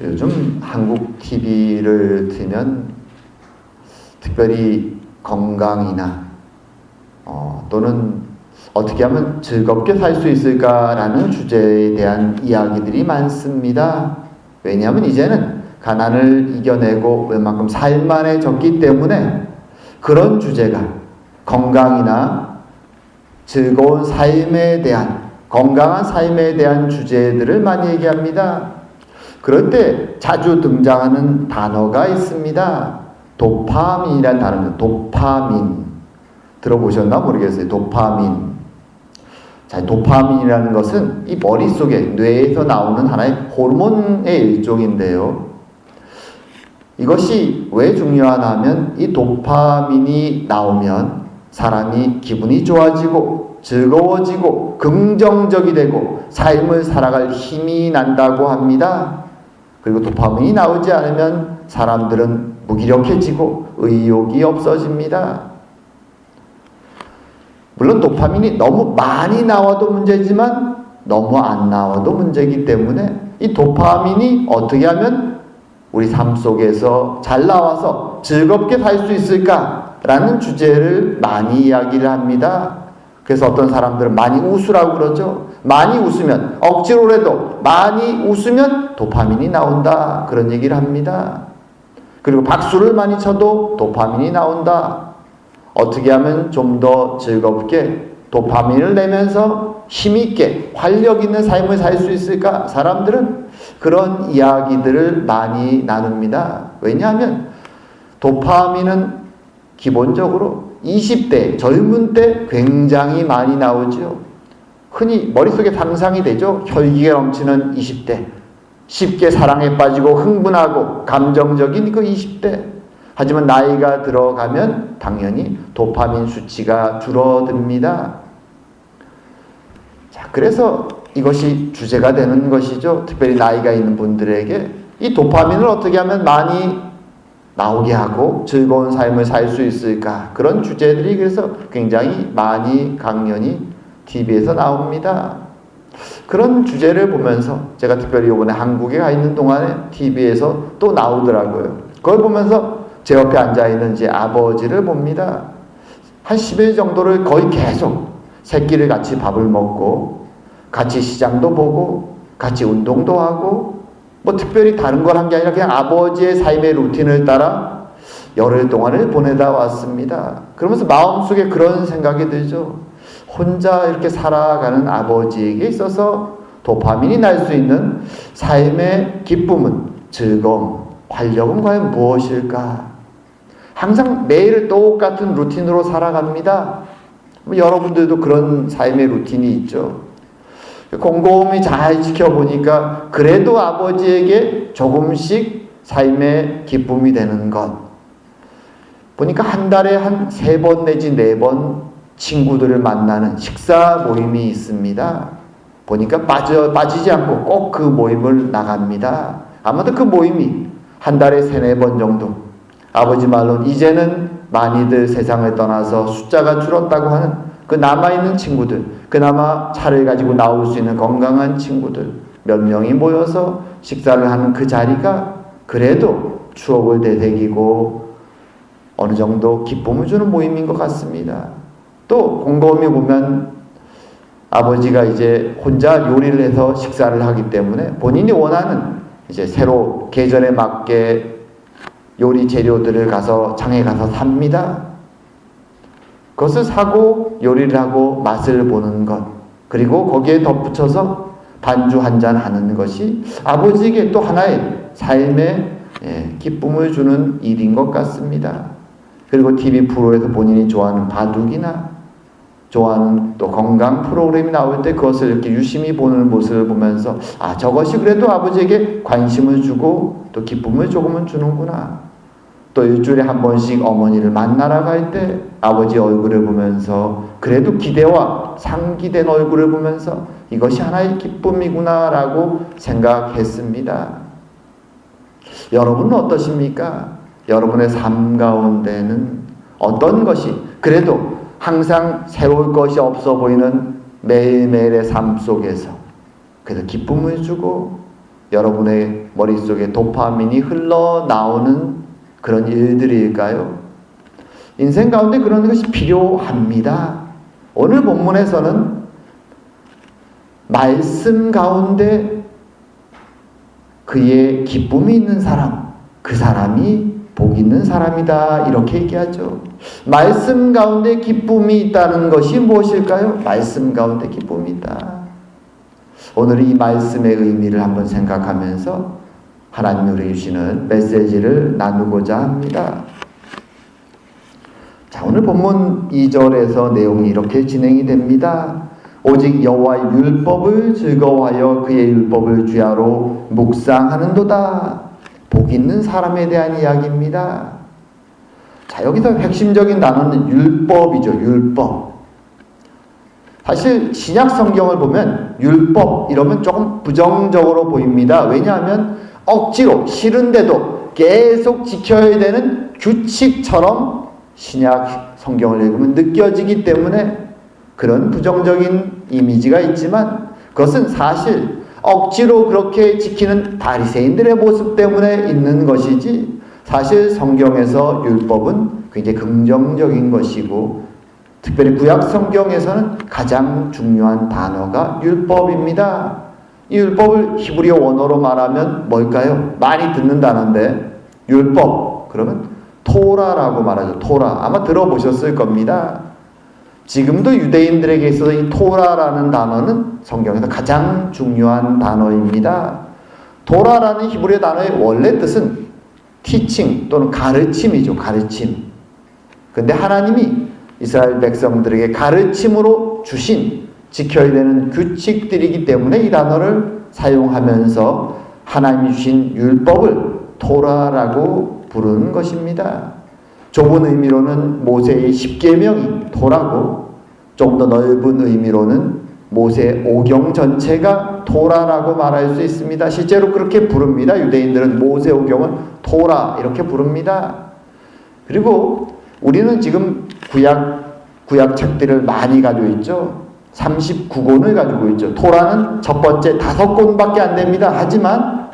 요즘 한국 TV를 틀면 특별히 건강이나 또는 어떻게 하면 즐겁게 살 수 있을까라는 주제에 대한 이야기들이 많습니다. 왜냐하면 이제는 가난을 이겨내고 웬만큼 살만해졌기 때문에 그런 주제가 건강이나 즐거운 삶에 대한, 건강한 삶에 대한 주제들을 많이 얘기합니다. 그럴 때 자주 등장하는 단어가 있습니다. 도파민이라는 단어입니다. 도파민. 들어보셨나 모르겠어요. 도파민. 자, 도파민이라는 것은 이 머릿속에, 뇌에서 나오는 하나의 호르몬의 일종인데요. 이것이 왜 중요하냐면 이 도파민이 나오면 사람이 기분이 좋아지고 즐거워지고 긍정적이 되고 삶을 살아갈 힘이 난다고 합니다. 그리고 도파민이 나오지 않으면 사람들은 무기력해지고 의욕이 없어집니다. 물론 도파민이 너무 많이 나와도 문제지만 너무 안 나와도 문제이기 때문에 이 도파민이 어떻게 하면 우리 삶 속에서 잘 나와서 즐겁게 살 수 있을까라는 주제를 많이 이야기를 합니다. 그래서 어떤 사람들은 많이 웃으라고 그러죠. 많이 웃으면, 억지로라도 많이 웃으면 도파민이 나온다, 그런 얘기를 합니다. 그리고 박수를 많이 쳐도 도파민이 나온다. 어떻게 하면 좀 더 즐겁게 도파민을 내면서 힘있게 활력 있는 삶을 살 수 있을까? 사람들은 그런 이야기들을 많이 나눕니다. 왜냐하면 도파민은 기본적으로 20대 젊은 때 굉장히 많이 나오죠. 흔히 머릿속에 상상이 되죠. 혈기가 넘치는 20대, 쉽게 사랑에 빠지고 흥분하고 감정적인 그 20대. 하지만 나이가 들어가면 당연히 도파민 수치가 줄어듭니다. 자, 그래서 이것이 주제가 되는 것이죠. 특별히 나이가 있는 분들에게 이 도파민을 어떻게 하면 많이 나오게 하고 즐거운 삶을 살 수 있을까? 그런 주제들이 그래서 굉장히 많이 강연이 TV에서 나옵니다. 그런 주제를 보면서 제가 특별히 이번에 한국에 가 있는 동안에 TV에서 또 나오더라고요. 그걸 보면서 제 옆에 앉아있는 제 아버지를 봅니다. 한 10일 정도를 거의 계속 새끼를 같이 밥을 먹고 같이 시장도 보고 같이 운동도 하고 뭐 특별히 다른 걸 한 게 아니라 그냥 아버지의 삶의 루틴을 따라 열흘 동안을 보내다 왔습니다. 그러면서 마음속에 그런 생각이 들죠. 혼자 이렇게 살아가는 아버지에게 있어서 도파민이 날 수 있는 삶의 기쁨은, 즐거움, 활력은 과연 무엇일까? 항상 매일 똑같은 루틴으로 살아갑니다. 여러분들도 그런 삶의 루틴이 있죠. 곰곰이 잘 지켜보니까 그래도 아버지에게 조금씩 삶의 기쁨이 되는 것. 보니까 한 달에 한 3번 내지 4번 친구들을 만나는 식사 모임이 있습니다. 보니까 빠지지 않고 꼭 그 모임을 나갑니다. 아마도 그 모임이 한 달에 3-4번 정도. 아버지 말로는 이제는 많이들 세상을 떠나서 숫자가 줄었다고 하는 그 남아있는 친구들, 그나마 차를 가지고 나올 수 있는 건강한 친구들 몇 명이 모여서 식사를 하는 그 자리가 그래도 추억을 되새기고 어느 정도 기쁨을 주는 모임인 것 같습니다. 또 곰곰이 보면 아버지가 이제 혼자 요리를 해서 식사를 하기 때문에 본인이 원하는 이제 새로 계절에 맞게 요리 재료들을 가서 장에 가서 삽니다. 그것을 사고 요리를 하고 맛을 보는 것, 그리고 거기에 덧붙여서 반주 한 잔 하는 것이 아버지에게 또 하나의 삶의 기쁨을 주는 일인 것 같습니다. 그리고 TV 프로에서 본인이 좋아하는 바둑이나 좋아하는 또 건강 프로그램이 나올 때 그것을 이렇게 유심히 보는 모습을 보면서 아, 저것이 그래도 아버지에게 관심을 주고 또 기쁨을 조금은 주는구나. 또 일주일에 한 번씩 어머니를 만나러 갈 때 아버지 얼굴을 보면서 그래도 기대와 상기된 얼굴을 보면서 이것이 하나의 기쁨이구나라고 생각했습니다. 여러분은 어떠십니까? 여러분의 삶 가운데는 어떤 것이 그래도 항상 새로울 것이 없어 보이는 매일매일의 삶 속에서 그래도 기쁨을 주고 여러분의 머릿속에 도파민이 흘러나오는 그런 일들일까요? 인생 가운데 그런 것이 필요합니다. 오늘 본문에서는 말씀 가운데 그의 기쁨이 있는 사람, 그 사람이 복 있는 사람이다, 이렇게 얘기하죠. 말씀 가운데 기쁨이 있다는 것이 무엇일까요? 말씀 가운데 기쁨이 있다. 오늘 이 말씀의 의미를 한번 생각하면서 하나님이 우리에게 주시는 메시지를 나누고자 합니다. 자, 오늘 본문 2절에서 내용이 이렇게 진행이 됩니다. 오직 여호와의 율법을 즐거워하여 그의 율법을 주야로 묵상하는도다. 복 있는 사람에 대한 이야기입니다. 자, 여기서 핵심적인 단어는 율법이죠. 율법. 사실 신약 성경을 보면 율법 이러면 조금 부정적으로 보입니다. 왜냐하면 억지로 싫은데도 계속 지켜야 되는 규칙처럼 신약 성경을 읽으면 느껴지기 때문에 그런 부정적인 이미지가 있지만 그것은 사실 억지로 그렇게 지키는 바리새인들의 모습 때문에 있는 것이지, 사실 성경에서 율법은 굉장히 긍정적인 것이고 특별히 구약 성경에서는 가장 중요한 단어가 율법입니다. 이 율법을 히브리어 원어로 말하면 뭘까요? 많이 듣는 단어인데 율법 그러면 토라라고 말하죠. 토라. 아마 들어보셨을 겁니다. 지금도 유대인들에게 있어서 이 토라라는 단어는 성경에서 가장 중요한 단어입니다. 토라라는 히브리어 단어의 원래 뜻은 teaching 또는 가르침이죠. 가르침. 근데 하나님이 이스라엘 백성들에게 가르침으로 주신 지켜야 되는 규칙들이기 때문에 이 단어를 사용하면서 하나님이 주신 율법을 토라라고 부르는 것입니다. 좁은 의미로는 모세의 10계명이 토라고, 좀 더 넓은 의미로는 모세 오경 전체가 토라라고 말할 수 있습니다. 실제로 그렇게 부릅니다. 유대인들은 모세 오경은 토라 이렇게 부릅니다. 그리고 우리는 지금 구약 책들을 많이 가지고 있죠. 39권을 가지고 있죠. 토라는 첫 번째 5권밖에 안 됩니다. 하지만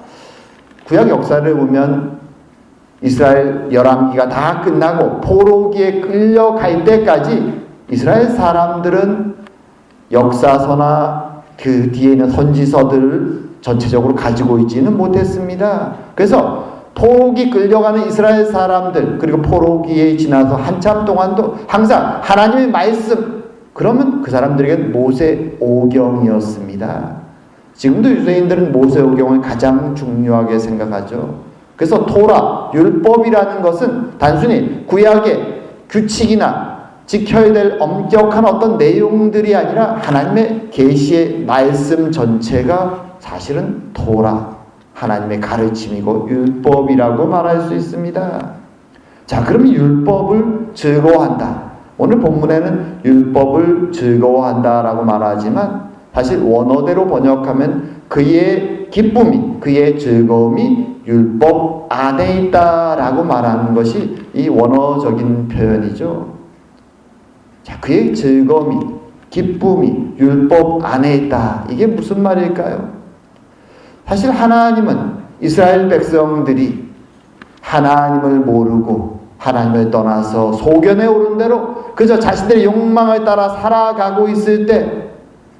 구약 역사를 보면 이스라엘 열왕기가 다 끝나고 포로기에 끌려갈 때까지 이스라엘 사람들은 역사서나 그 뒤에 있는 선지서들을 전체적으로 가지고 있지는 못했습니다. 그래서 포로기 끌려가는 이스라엘 사람들, 그리고 포로기에 지나서 한참 동안도 항상 하나님의 말씀, 그러면 그 사람들에게는 모세 오경이었습니다. 지금도 유대인들은 모세 오경을 가장 중요하게 생각하죠. 그래서 토라, 율법이라는 것은 단순히 구약의 규칙이나 지켜야 될 엄격한 어떤 내용들이 아니라 하나님의 계시의 말씀 전체가 사실은 토라, 하나님의 가르침이고 율법이라고 말할 수 있습니다. 자, 그럼 율법을 즐거워한다. 오늘 본문에는 율법을 즐거워한다라고 말하지만 사실 원어대로 번역하면 그의 기쁨이, 그의 즐거움이 율법 안에 있다라고 말하는 것이 이 원어적인 표현이죠. 자, 그의 즐거움이, 기쁨이 율법 안에 있다. 이게 무슨 말일까요? 사실 하나님은 이스라엘 백성들이 하나님을 모르고 하나님을 떠나서 소견에 오른 대로 그저 자신들의 욕망을 따라 살아가고 있을 때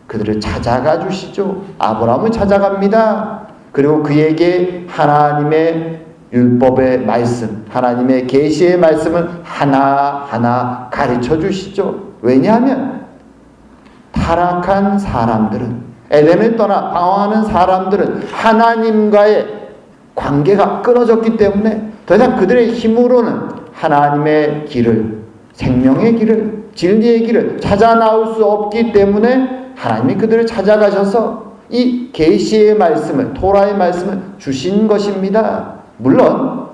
그들을 찾아가 주시죠. 아브라함을 찾아갑니다. 그리고 그에게 하나님의 율법의 말씀, 하나님의 계시의 말씀을 하나하나 가르쳐 주시죠. 왜냐하면 타락한 사람들은, 에덴을 떠나 방황하는 사람들은 하나님과의 관계가 끊어졌기 때문에 더 이상 그들의 힘으로는 하나님의 길을, 생명의 길을, 진리의 길을 찾아 나올 수 없기 때문에 하나님이 그들을 찾아가셔서 이 계시의 말씀을, 토라의 말씀을 주신 것입니다. 물론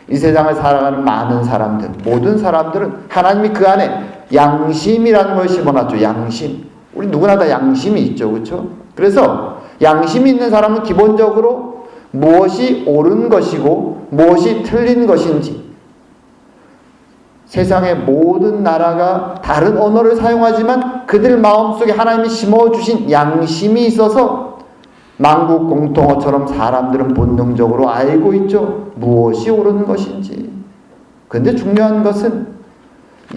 이 세상을 살아가는 많은 사람들, 모든 사람들은 하나님이 그 안에 양심이라는 걸 심어놨죠. 양심. 우리 누구나 다 양심이 있죠. 그렇죠? 그래서 양심이 있는 사람은 기본적으로 무엇이 옳은 것이고 무엇이 틀린 것인지, 세상의 모든 나라가 다른 언어를 사용하지만 그들 마음속에 하나님이 심어주신 양심이 있어서 만국 공통어처럼 사람들은 본능적으로 알고 있죠. 무엇이 옳은 것인지. 그런데 중요한 것은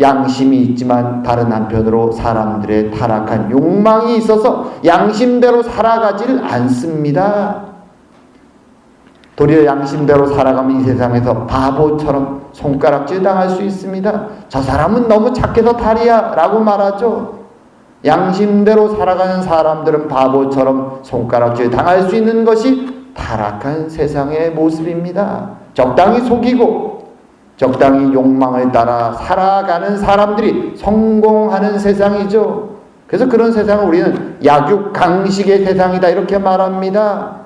양심이 있지만 다른 한편으로 사람들의 타락한 욕망이 있어서 양심대로 살아가질 않습니다. 도리어 양심대로 살아가면 이 세상에서 바보처럼 손가락질 당할 수 있습니다. 저 사람은 너무 착해서 탈이야 라고 말하죠. 양심대로 살아가는 사람들은 바보처럼 손가락질 당할 수 있는 것이 타락한 세상의 모습입니다. 적당히 속이고 적당히 욕망을 따라 살아가는 사람들이 성공하는 세상이죠. 그래서 그런 세상을 우리는 약육강식의 세상이다 이렇게 말합니다.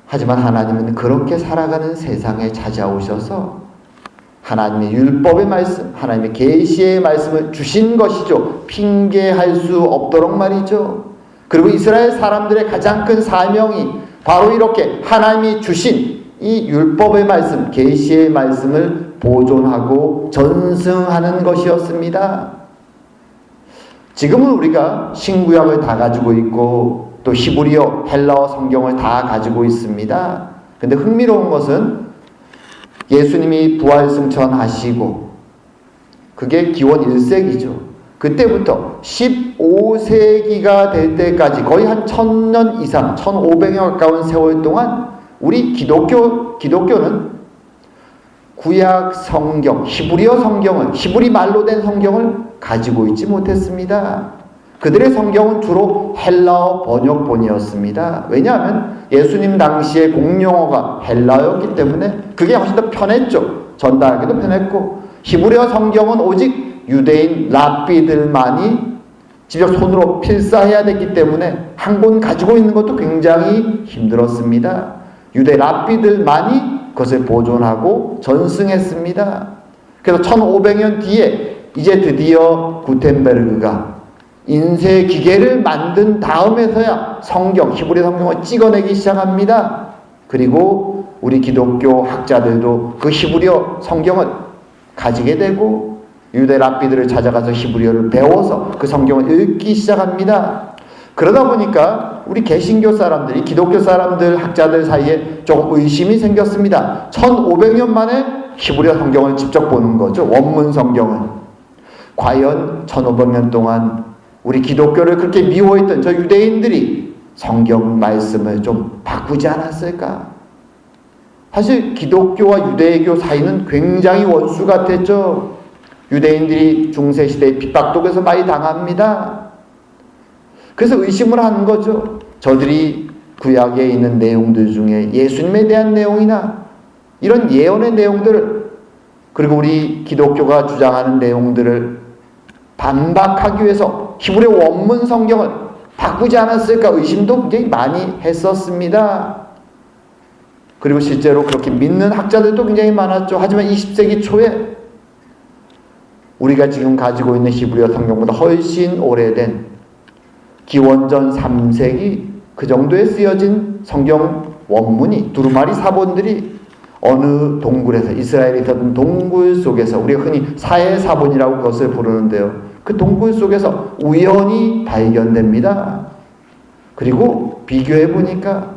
하지만 하나님은 그렇게 살아가는 세상에 찾아오셔서 하나님의 율법의 말씀, 하나님의 계시의 말씀을 주신 것이죠. 핑계할 수 없도록 말이죠. 그리고 이스라엘 사람들의 가장 큰 사명이 바로 이렇게 하나님이 주신 이 율법의 말씀, 계시의 말씀을 보존하고 전승하는 것이었습니다. 지금은 우리가 신구약을 다 가지고 있고 또 히브리어, 헬라어 성경을 다 가지고 있습니다. 근데 흥미로운 것은 예수님이 부활승천하시고 그게 기원 1세기죠. 그때부터 15세기가 될 때까지 거의 한 1000년 이상, 1500년 가까운 세월 동안 우리 기독교는 구약 성경, 히브리어 성경을, 히브리 말로 된 성경을 가지고 있지 못했습니다. 그들의 성경은 주로 헬라어 번역본이었습니다. 왜냐하면 예수님 당시의 공용어가 헬라어였기 때문에 그게 훨씬 더 편했죠. 전달하기도 편했고, 히브리어 성경은 오직 유대인 랍비들만이 직접 손으로 필사해야 됐기 때문에 한 권 가지고 있는 것도 굉장히 힘들었습니다. 유대 랍비들만이 그것을 보존하고 전승했습니다. 그래서 1500년 뒤에 이제 드디어 구텐베르그가 인쇄 기계를 만든 다음에서야 성경, 히브리 성경을 찍어내기 시작합니다. 그리고 우리 기독교 학자들도 그 히브리어 성경을 가지게 되고 유대 랍비들을 찾아가서 히브리어를 배워서 그 성경을 읽기 시작합니다. 그러다 보니까 우리 개신교 사람들이 기독교 사람들, 학자들 사이에 조금 의심이 생겼습니다. 1500년 만에 히브리어 성경을 직접 보는 거죠. 원문 성경을. 과연 1500년 동안 우리 기독교를 그렇게 미워했던 저 유대인들이 성경 말씀을 좀 바꾸지 않았을까? 사실 기독교와 유대교 사이는 굉장히 원수 같았죠. 유대인들이 중세시대에 핍박독에서 많이 당합니다. 그래서 의심을 하는 거죠. 저들이 구약에 있는 내용들 중에 예수님에 대한 내용이나 이런 예언의 내용들을, 그리고 우리 기독교가 주장하는 내용들을 반박하기 위해서 히브리 원문 성경을 바꾸지 않았을까 의심도 굉장히 많이 했었습니다. 그리고 실제로 그렇게 믿는 학자들도 굉장히 많았죠. 하지만 20세기 초에 우리가 지금 가지고 있는 히브리어 성경보다 훨씬 오래된 기원전 3세기 그 정도에 쓰여진 성경 원문이, 두루마리 사본들이 어느 동굴에서, 이스라엘에 있던 동굴 속에서, 우리가 흔히 사해사본이라고 그것을 부르는데요, 그 동굴 속에서 우연히 발견됩니다. 그리고 비교해 보니까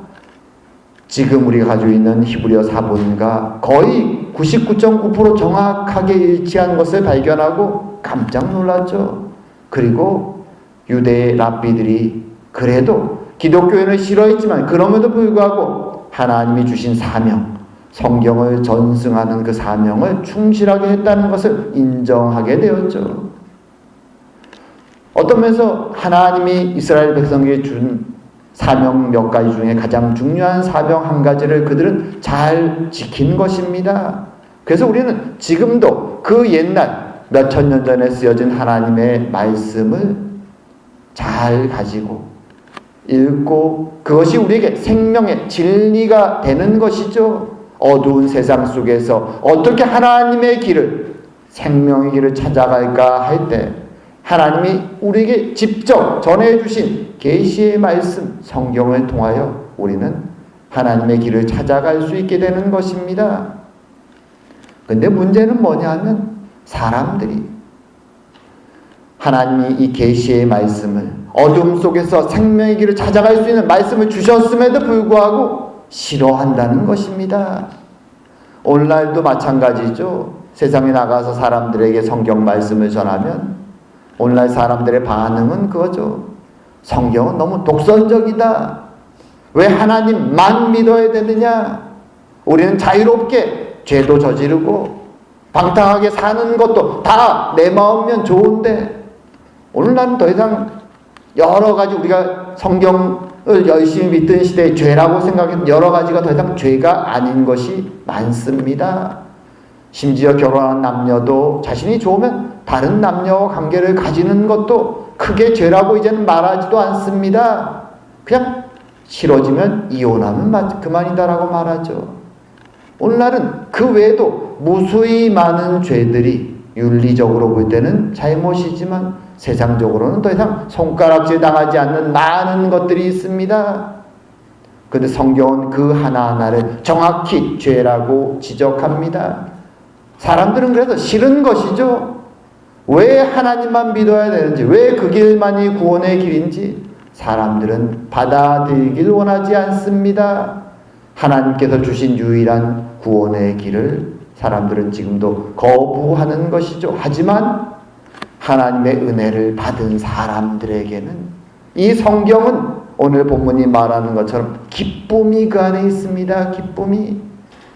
지금 우리가 가지고 있는 히브리어 사본과 거의 99.9% 정확하게 일치한 것을 발견하고 깜짝 놀랐죠. 그리고 유대 랍비들이 그래도 기독교인을 싫어했지만 그럼에도 불구하고 하나님이 주신 사명, 성경을 전승하는 그 사명을 충실하게 했다는 것을 인정하게 되었죠. 어떤 면에서 하나님이 이스라엘 백성에게 준 사명 몇 가지 중에 가장 중요한 사명 한 가지를 그들은 잘 지킨 것입니다. 그래서 우리는 지금도 그 옛날 몇천 년 전에 쓰여진 하나님의 말씀을 잘 가지고 읽고 그것이 우리에게 생명의 진리가 되는 것이죠. 어두운 세상 속에서 어떻게 하나님의 길을, 생명의 길을 찾아갈까 할 때 하나님이 우리에게 직접 전해주신 계시의 말씀, 성경을 통하여 우리는 하나님의 길을 찾아갈 수 있게 되는 것입니다. 근데 문제는 뭐냐 하면 사람들이 하나님이 이 계시의 말씀을 어둠 속에서 생명의 길을 찾아갈 수 있는 말씀을 주셨음에도 불구하고 싫어한다는 것입니다. 오늘날도 마찬가지죠. 세상에 나가서 사람들에게 성경 말씀을 전하면 오늘날 사람들의 반응은 그거죠. 성경은 너무 독선적이다. 왜 하나님만 믿어야 되느냐? 우리는 자유롭게 죄도 저지르고 방탕하게 사는 것도 다 내 마음이면 좋은데, 오늘날은 더 이상 여러 가지 우리가 성경을 열심히 믿던 시대의 죄라고 생각했던 여러 가지가 더 이상 죄가 아닌 것이 많습니다. 심지어 결혼한 남녀도 자신이 좋으면 다른 남녀와 관계를 가지는 것도 크게 죄라고 이제는 말하지도 않습니다. 그냥 싫어지면 이혼하면 그만이다라고 말하죠. 오늘날은 그 외에도 무수히 많은 죄들이 윤리적으로 볼 때는 잘못이지만 세상적으로는 더 이상 손가락질 당하지 않는 많은 것들이 있습니다. 그런데 성경은 그 하나하나를 정확히 죄라고 지적합니다. 사람들은 그래서 싫은 것이죠. 왜 하나님만 믿어야 되는지, 왜 그 길만이 구원의 길인지 사람들은 받아들이길 원하지 않습니다. 하나님께서 주신 유일한 구원의 길을 사람들은 지금도 거부하는 것이죠. 하지만 하나님의 은혜를 받은 사람들에게는 이 성경은 오늘 본문이 말하는 것처럼 기쁨이 그 안에 있습니다. 기쁨이.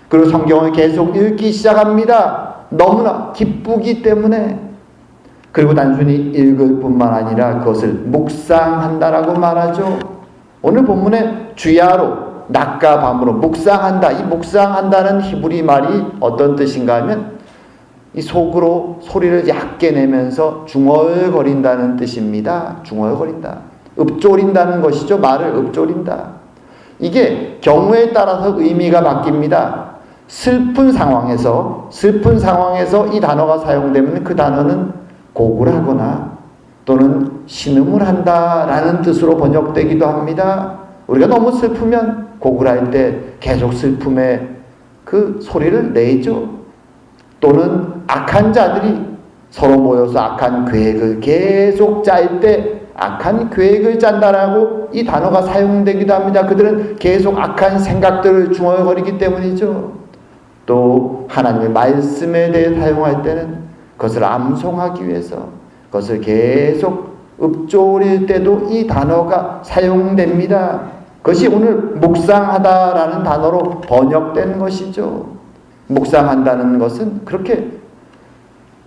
그리고 성경을 계속 읽기 시작합니다. 너무나 기쁘기 때문에. 그리고 단순히 읽을 뿐만 아니라 그것을 묵상한다라고 말하죠. 오늘 본문에 주야로 낮과 밤으로 묵상한다. 이 묵상한다는 히브리 말이 어떤 뜻인가 하면 이 속으로 소리를 얕게 내면서 중얼거린다는 뜻입니다. 중얼거린다. 읍조린다는 것이죠. 말을 읍조린다. 이게 경우에 따라서 의미가 바뀝니다. 슬픈 상황에서 이 단어가 사용되면 그 단어는 고굴하거나 또는 신음을 한다라는 뜻으로 번역되기도 합니다. 우리가 너무 슬프면 고굴할 때 계속 슬픔의 그 소리를 내죠. 또는 악한 자들이 서로 모여서 악한 계획을 계속 짤 때 악한 계획을 짠다라고 이 단어가 사용되기도 합니다. 그들은 계속 악한 생각들을 중얼거리기 때문이죠. 또 하나님의 말씀에 대해 사용할 때는 그것을 암송하기 위해서 그것을 계속 읊조릴 때도 이 단어가 사용됩니다. 그것이 오늘 묵상하다라는 단어로 번역된 것이죠. 묵상한다는 것은 그렇게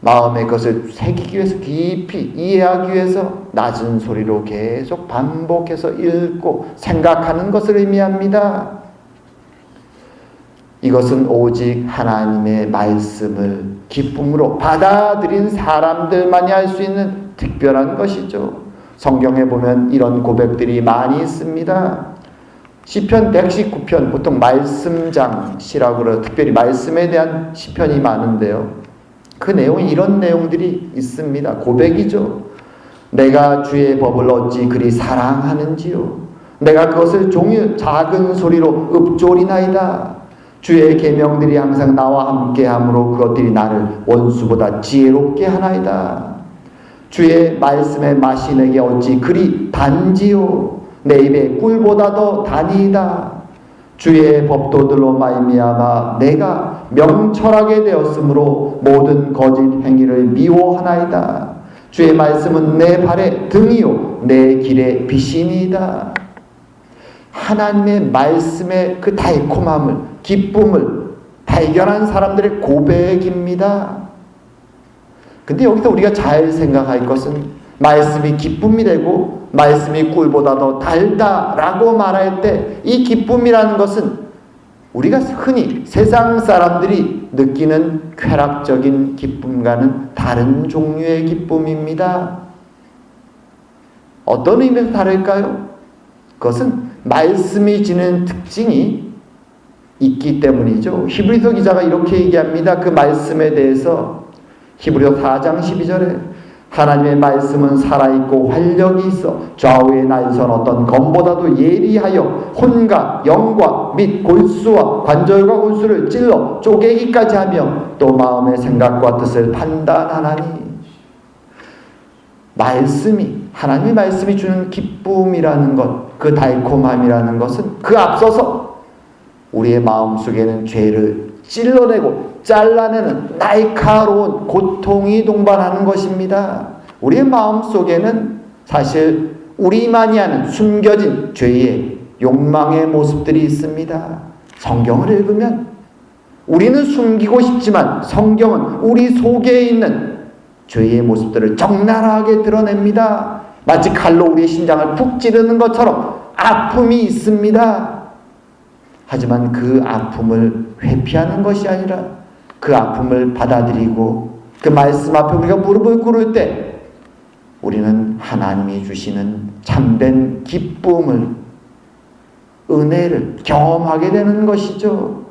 마음에 그것을 새기기 위해서 깊이 이해하기 위해서 낮은 소리로 계속 반복해서 읽고 생각하는 것을 의미합니다. 이것은 오직 하나님의 말씀을 기쁨으로 받아들인 사람들만이 할 수 있는 특별한 것이죠. 성경에 보면 이런 고백들이 많이 있습니다. 시편 119편, 보통 말씀장 시라고 그래요. 특별히 말씀에 대한 시편이 많은데요. 그 내용이 이런 내용들이 있습니다. 고백이죠. 내가 주의 법을 어찌 그리 사랑하는지요. 내가 그것을 종일 작은 소리로 읊조리나이다. 주의 계명들이 항상 나와 함께함으로 그것들이 나를 원수보다 지혜롭게 하나이다. 주의 말씀의 맛이 내게 어찌 그리 단지요. 내 입에 꿀보다 더 단이다. 주의 법도들로 말미암아 내가 명철하게 되었으므로 모든 거짓 행위를 미워하나이다. 주의 말씀은 내 발의 등이요 내 길의 빛이니이다. 하나님의 말씀의 그 달콤함을, 기쁨을 발견한 사람들의 고백입니다. 근데 여기서 우리가 잘 생각할 것은 말씀이 기쁨이 되고 말씀이 꿀보다 더 달다라고 말할 때 이 기쁨이라는 것은 우리가 흔히 세상 사람들이 느끼는 쾌락적인 기쁨과는 다른 종류의 기쁨입니다. 어떤 의미에서 다를까요? 그것은 말씀이 지닌 특징이 있기 때문이죠. 히브리서 기자가 이렇게 얘기합니다. 그 말씀에 대해서 히브리서 4장 12절에 하나님의 말씀은 살아있고 활력이 있어 좌우에 날선 어떤 검보다도 예리하여 혼과 영과 및 골수와 관절과 골수를 찔러 쪼개기까지 하며 또 마음의 생각과 뜻을 판단하나니. 말씀이 하나님의 말씀이 주는 기쁨이라는 것, 그 달콤함이라는 것은 그 앞서서 우리의 마음속에는 죄를 찔러내고 잘라내는 날카로운 고통이 동반하는 것입니다. 우리의 마음속에는 사실 우리만이 아는 숨겨진 죄의 욕망의 모습들이 있습니다. 성경을 읽으면 우리는 숨기고 싶지만 성경은 우리 속에 있는 죄의 모습들을 적나라하게 드러냅니다. 마치 칼로 우리의 심장을 푹 찌르는 것처럼 아픔이 있습니다. 하지만 그 아픔을 회피하는 것이 아니라 그 아픔을 받아들이고 그 말씀 앞에 우리가 무릎을 꿇을 때 우리는 하나님이 주시는 참된 기쁨을, 은혜를 경험하게 되는 것이죠.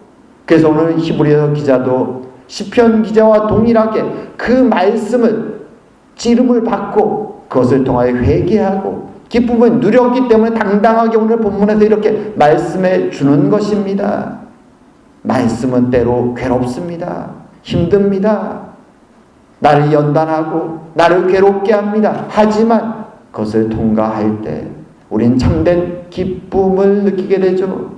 그래서 오늘 히브리서 기자도 시편 기자와 동일하게 그 말씀을 찌름을 받고 그것을 통하여 회개하고 기쁨을 누렸기 때문에 당당하게 오늘 본문에서 이렇게 말씀해 주는 것입니다. 말씀은 때로 괴롭습니다. 힘듭니다. 나를 연단하고 나를 괴롭게 합니다. 하지만 그것을 통과할 때 우린 참된 기쁨을 느끼게 되죠.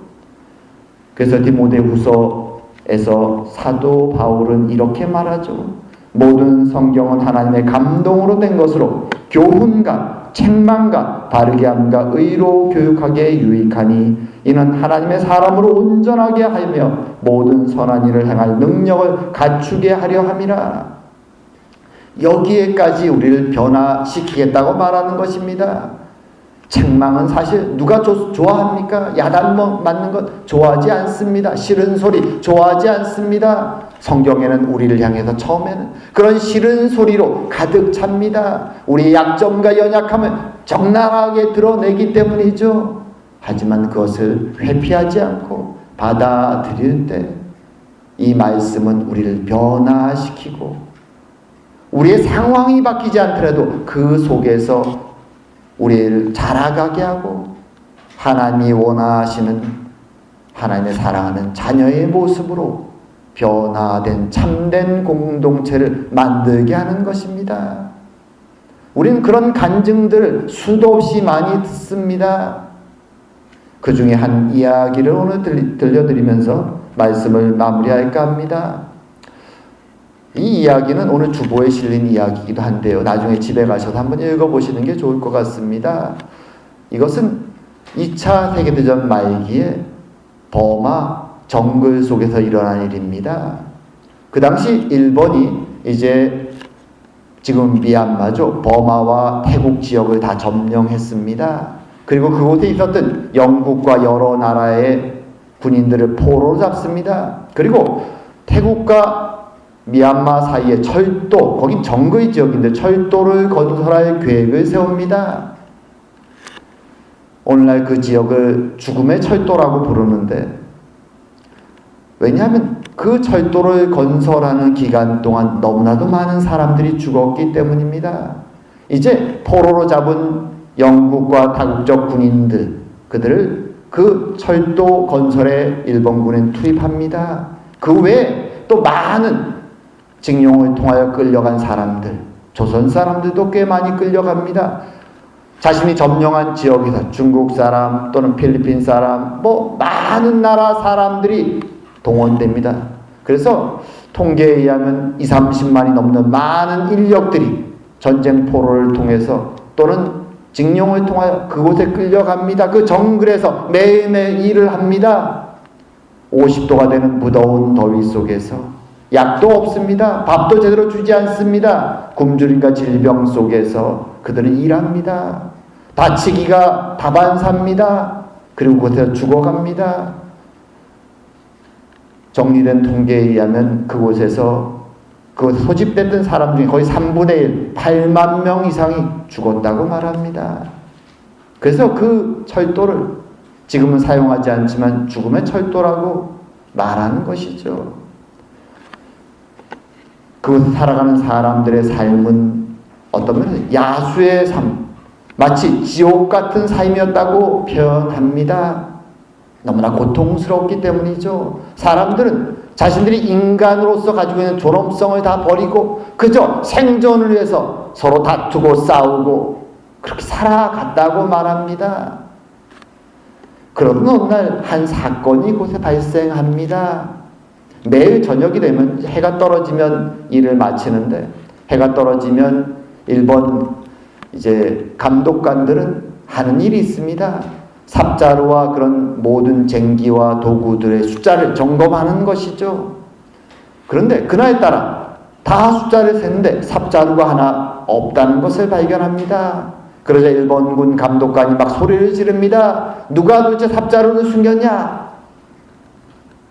그래서 디모데후서에서 사도 바울은 이렇게 말하죠. 모든 성경은 하나님의 감동으로 된 것으로 교훈과 책망과 바르게 함과 의로 교육하기에 유익하니 이는 하나님의 사람으로 온전하게 하며 모든 선한 일을 행할 능력을 갖추게 하려 함이라. 여기에까지 우리를 변화시키겠다고 말하는 것입니다. 책망은 사실 누가 좋아합니까? 야단 맞는 것 좋아하지 않습니다. 싫은 소리 좋아하지 않습니다. 성경에는 우리를 향해서 처음에는 그런 싫은 소리로 가득 찹니다. 우리의 약점과 연약함을 적나라하게 드러내기 때문이죠. 하지만 그것을 회피하지 않고 받아들일 때 이 말씀은 우리를 변화시키고 우리의 상황이 바뀌지 않더라도 그 속에서 우리를 자라가게 하고 하나님이 원하시는 하나님의 사랑하는 자녀의 모습으로 변화된 참된 공동체를 만들게 하는 것입니다. 우리는 그런 간증들을 수도 없이 많이 듣습니다. 그 중에 한 이야기를 오늘 들려드리면서 말씀을 마무리할까 합니다. 이 이야기는 오늘 주보에 실린 이야기이기도 한데요. 나중에 집에 가셔서 한번 읽어보시는 게 좋을 것 같습니다. 이것은 2차 세계대전 말기에 버마 정글 속에서 일어난 일입니다. 그 당시 일본이 이제 지금 미얀마죠. 버마와 태국 지역을 다 점령했습니다. 그리고 그곳에 있었던 영국과 여러 나라의 군인들을 포로로 잡습니다. 그리고 태국과 미얀마 사이에 철도, 거긴 정글 지역인데 철도를 건설할 계획을 세웁니다. 오늘날 그 지역을 죽음의 철도라고 부르는데, 왜냐하면 그 철도를 건설하는 기간 동안 너무나도 많은 사람들이 죽었기 때문입니다. 이제 포로로 잡은 영국과 다국적 군인들, 그들을 그 철도 건설에 일본군은 투입합니다. 그 외에 또 많은 징용을 통하여 끌려간 사람들, 조선 사람들도 꽤 많이 끌려갑니다. 자신이 점령한 지역에서 중국 사람 또는 필리핀 사람, 많은 나라 사람들이 동원됩니다. 그래서 통계에 의하면 20-30만이 넘는 많은 인력들이 전쟁 포로를 통해서 또는 징용을 통하여 그곳에 끌려갑니다. 그 정글에서 매일매일 일을 합니다. 50도가 되는 무더운 더위 속에서 약도 없습니다. 밥도 제대로 주지 않습니다. 굶주림과 질병 속에서 그들은 일합니다. 다치기가 다반사입니다. 그리고 그곳에서 죽어갑니다. 정리된 통계에 의하면 그곳에서 소집됐던 사람 중에 거의 3분의 1, 8만 명 이상이 죽었다고 말합니다. 그래서 그 철도를 지금은 사용하지 않지만 죽음의 철도라고 말하는 것이죠. 그곳에 살아가는 사람들의 삶은 어떤 면에서 야수의 삶, 마치 지옥 같은 삶이었다고 표현합니다. 너무나 고통스럽기 때문이죠. 사람들은 자신들이 인간으로서 가지고 있는 존엄성을 다 버리고 그저 생존을 위해서 서로 다투고 싸우고 그렇게 살아갔다고 말합니다. 그러던 어느 날 한 사건이 곳에 발생합니다. 매일 저녁이 되면 해가 떨어지면 일을 마치는데, 해가 떨어지면 일본 이제 감독관들은 하는 일이 있습니다. 삽자루와 그런 모든 쟁기와 도구들의 숫자를 점검하는 것이죠. 그런데 그날따라 다 숫자를 셌는데 삽자루가 하나 없다는 것을 발견합니다. 그러자 일본군 감독관이 막 소리를 지릅니다. 누가 도대체 삽자루를 숨겼냐?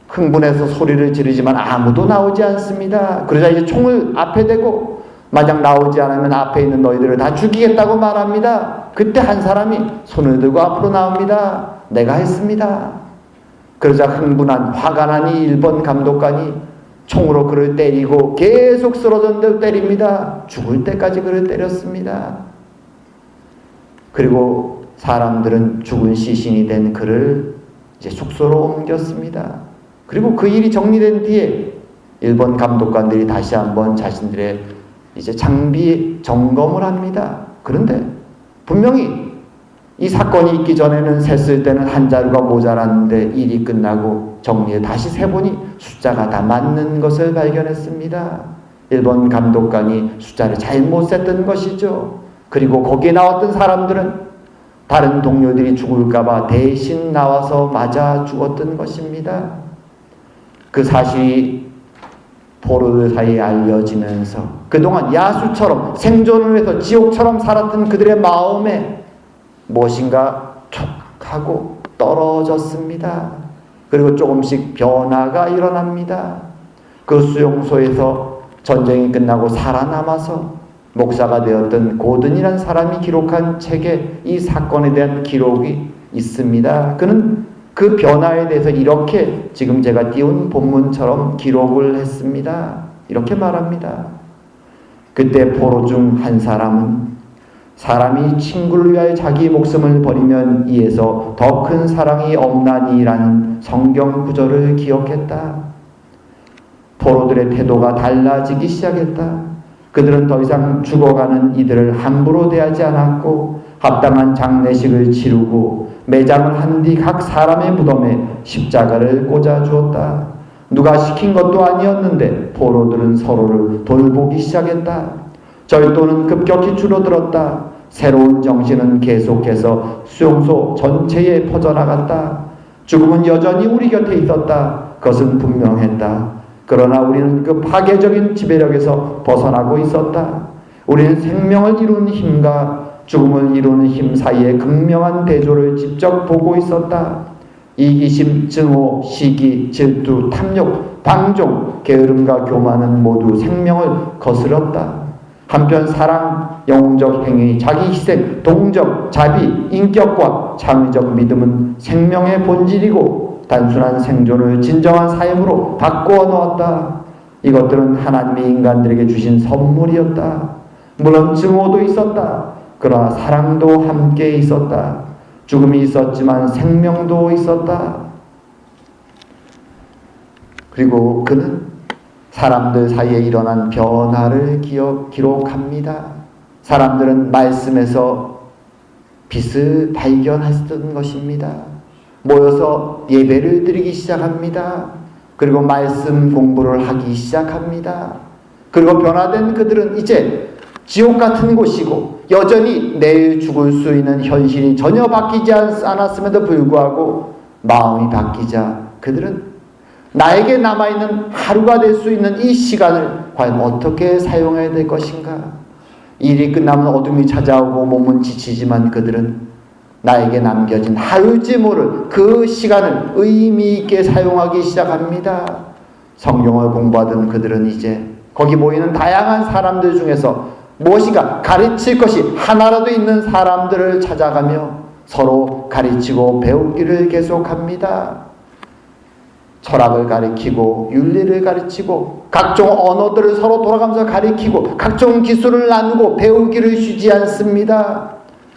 흥분해서 소리를 지르지만 아무도 나오지 않습니다. 그러자 이제 총을 앞에 대고 만약 나오지 않으면 앞에 있는 너희들을 다 죽이겠다고 말합니다. 그때 한 사람이 손을 들고 앞으로 나옵니다. 내가 했습니다. 그러자 흥분한 화가 난 이 일본 감독관이 총으로 그를 때리고 계속 쓰러진 대로 때립니다. 죽을 때까지 그를 때렸습니다. 그리고 사람들은 죽은 시신이 된 그를 이제 숙소로 옮겼습니다. 그리고 그 일이 정리된 뒤에 일본 감독관들이 다시 한번 자신들의 이제 장비 점검을 합니다. 그런데 분명히 이 사건이 있기 전에는 셌을 때는 한 자루가 모자랐는데 일이 끝나고 정리해 다시 세보니 숫자가 다 맞는 것을 발견했습니다. 일본 감독관이 숫자를 잘못 셌던 것이죠. 그리고 거기에 나왔던 사람들은 다른 동료들이 죽을까봐 대신 나와서 맞아 죽었던 것입니다. 그 사실이 포로들 사이에 알려지면서 그동안 야수처럼 생존을 해서 지옥처럼 살았던 그들의 마음에 무엇인가 툭 하고 떨어졌습니다. 그리고 조금씩 변화가 일어납니다. 그 수용소에서 전쟁이 끝나고 살아남아서 목사가 되었던 고든이라는 사람이 기록한 책에 이 사건에 대한 기록이 있습니다. 그는 그 변화에 대해서 이렇게 지금 제가 띄운 본문처럼 기록을 했습니다. 이렇게 말합니다. 그때 포로 중 한 사람은 사람이 친구를 위하여 자기 목숨을 버리면 이에서 더 큰 사랑이 없나니라는 성경 구절을 기억했다. 포로들의 태도가 달라지기 시작했다. 그들은 더 이상 죽어가는 이들을 함부로 대하지 않았고 합당한 장례식을 치르고 매장을 한 뒤 각 사람의 무덤에 십자가를 꽂아 주었다. 누가 시킨 것도 아니었는데 포로들은 서로를 돌보기 시작했다. 절도는 급격히 줄어들었다. 새로운 정신은 계속해서 수용소 전체에 퍼져나갔다. 죽음은 여전히 우리 곁에 있었다. 그것은 분명했다. 그러나 우리는 그 파괴적인 지배력에서 벗어나고 있었다. 우리는 생명을 이루는 힘과 죽음을 이루는 힘 사이의 극명한 대조를 직접 보고 있었다. 이기심, 증오, 시기, 질투, 탐욕, 방종, 게으름과 교만은 모두 생명을 거스렀다. 한편 사랑, 영웅적 행위, 자기 희생, 동정, 자비, 인격과 창의적 믿음은 생명의 본질이고 단순한 생존을 진정한 삶으로 바꾸어 놓았다. 이것들은 하나님이 인간들에게 주신 선물이었다. 물론 증오도 있었다. 그러나 사랑도 함께 있었다. 죽음이 있었지만 생명도 있었다. 그리고 그는 사람들 사이에 일어난 변화를 기록합니다. 사람들은 말씀에서 빛을 발견했던 것입니다. 모여서 예배를 드리기 시작합니다. 그리고 말씀 공부를 하기 시작합니다. 그리고 변화된 그들은 이제 지옥 같은 곳이고 여전히 내일 죽을 수 있는 현실이 전혀 바뀌지 않았음에도 불구하고 마음이 바뀌자 그들은 나에게 남아있는 하루가 될 수 있는 이 시간을 과연 어떻게 사용해야 될 것인가? 일이 끝나면 어둠이 찾아오고 몸은 지치지만 그들은 나에게 남겨진 하루일지 모를 그 시간을 의미 있게 사용하기 시작합니다. 성경을 공부하던 그들은 이제 거기 모이는 다양한 사람들 중에서 무엇인가 가르칠 것이 하나라도 있는 사람들을 찾아가며 서로 가르치고 배우기를 계속합니다. 철학을 가르치고 윤리를 가르치고 각종 언어들을 서로 돌아가면서 가르치고 각종 기술을 나누고 배우기를 쉬지 않습니다.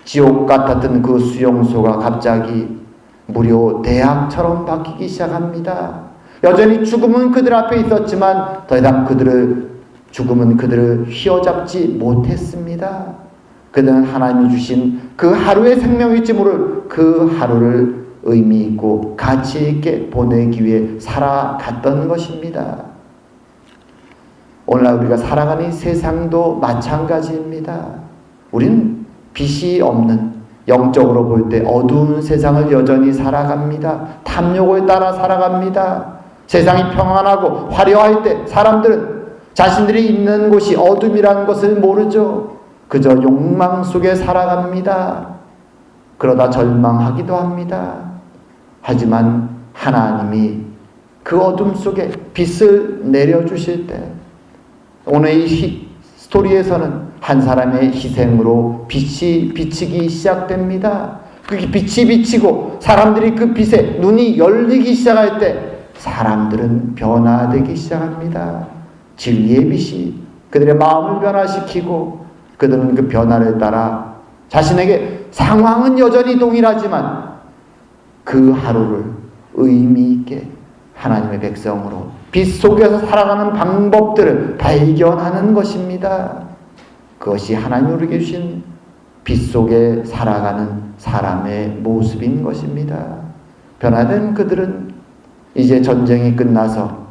지옥 같았던 그 수용소가 갑자기 무료 대학처럼 바뀌기 시작합니다. 여전히 죽음은 그들 앞에 있었지만 더 이상 죽음은 그들을 휘어잡지 못했습니다. 그들은 하나님이 주신 그 하루의 생명일지 모를 그 하루를 의미 있고 가치 있게 보내기 위해 살아갔던 것입니다. 오늘날 우리가 살아가는 이 세상도 마찬가지입니다. 우리는 빛이 없는, 영적으로 볼 때 어두운 세상을 여전히 살아갑니다. 탐욕을 따라 살아갑니다. 세상이 평안하고 화려할 때 사람들은 자신들이 있는 곳이 어둠이라는 것을 모르죠. 그저 욕망 속에 살아갑니다. 그러다 절망하기도 합니다. 하지만 하나님이 그 어둠 속에 빛을 내려주실 때, 오늘 이 스토리에서는 한 사람의 희생으로 빛이 비치기 시작됩니다. 그 빛이 비치고 사람들이 그 빛에 눈이 열리기 시작할 때 사람들은 변화되기 시작합니다. 진리의 빛이 그들의 마음을 변화시키고 그들은 그 변화를 따라 자신에게 상황은 여전히 동일하지만 그 하루를 의미 있게 하나님의 백성으로 빛 속에서 살아가는 방법들을 발견하는 것입니다. 그것이 하나님이 우리에게 주신 빛 속에 살아가는 사람의 모습인 것입니다. 변화된 그들은 이제 전쟁이 끝나서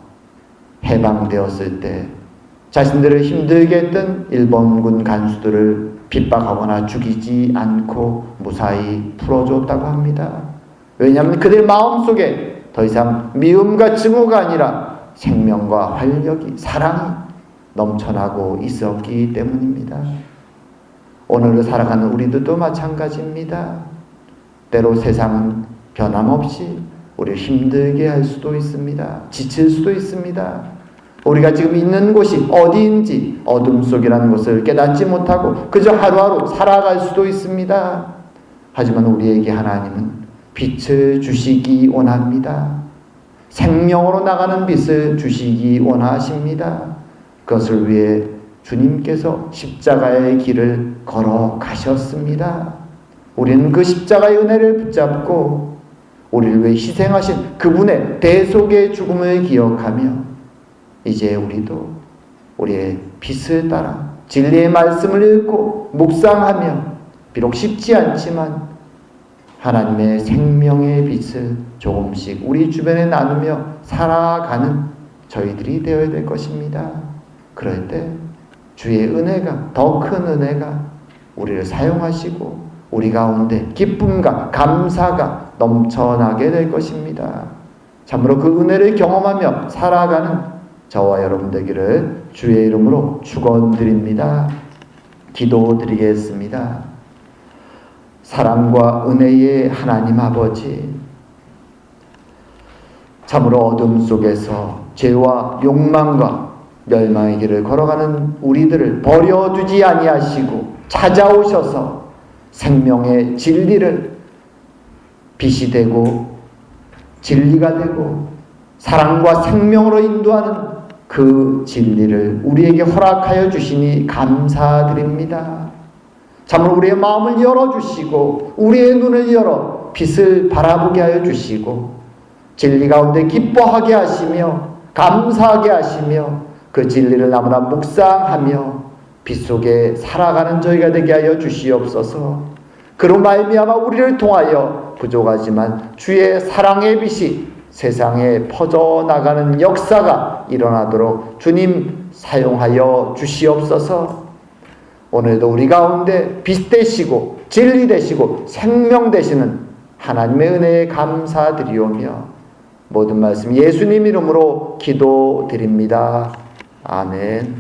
해방되었을 때 자신들을 힘들게 했던 일본군 간수들을 핍박하거나 죽이지 않고 무사히 풀어줬다고 합니다. 왜냐하면 그들 마음속에 더 이상 미움과 증오가 아니라 생명과 활력이, 사랑이 넘쳐나고 있었기 때문입니다. 오늘을 살아가는 우리들도 마찬가지입니다. 때로 세상은 변함없이 우리를 힘들게 할 수도 있습니다. 지칠 수도 있습니다. 우리가 지금 있는 곳이 어디인지 어둠 속이라는 것을 깨닫지 못하고 그저 하루하루 살아갈 수도 있습니다. 하지만 우리에게 하나님은 빛을 주시기 원합니다. 생명으로 나가는 빛을 주시기 원하십니다. 그것을 위해 주님께서 십자가의 길을 걸어가셨습니다. 우리는 그 십자가의 은혜를 붙잡고 우리를 위해 희생하신 그분의 대속의 죽음을 기억하며 이제 우리도 우리의 빛을 따라 진리의 말씀을 읽고 묵상하며 비록 쉽지 않지만 하나님의 생명의 빛을 조금씩 우리 주변에 나누며 살아가는 저희들이 되어야 될 것입니다. 그럴 때 주의 은혜가, 더 큰 은혜가 우리를 사용하시고 우리 가운데 기쁨과 감사가 넘쳐나게 될 것입니다. 참으로 그 은혜를 경험하며 살아가는 저와 여러분 되기를 주의 이름으로 축원드립니다. 기도드리겠습니다. 사랑과 은혜의 하나님 아버지, 참으로 어둠 속에서 죄와 욕망과 멸망의 길을 걸어가는 우리들을 버려두지 아니하시고 찾아오셔서 생명의 진리를 빛이 되고 진리가 되고 사랑과 생명으로 인도하는 그 진리를 우리에게 허락하여 주시니 감사드립니다. 참으로 우리의 마음을 열어주시고 우리의 눈을 열어 빛을 바라보게 하여 주시고 진리 가운데 기뻐하게 하시며 감사하게 하시며 그 진리를 나무나 묵상하며 빛 속에 살아가는 저희가 되게 하여 주시옵소서. 그로 말미암아 우리를 통하여 부족하지만 주의 사랑의 빛이 세상에 퍼져나가는 역사가 일어나도록 주님 사용하여 주시옵소서. 오늘도 우리 가운데 빛 되시고 진리 되시고 생명 되시는 하나님의 은혜에 감사드리오며 모든 말씀 예수님 이름으로 기도드립니다. 아멘.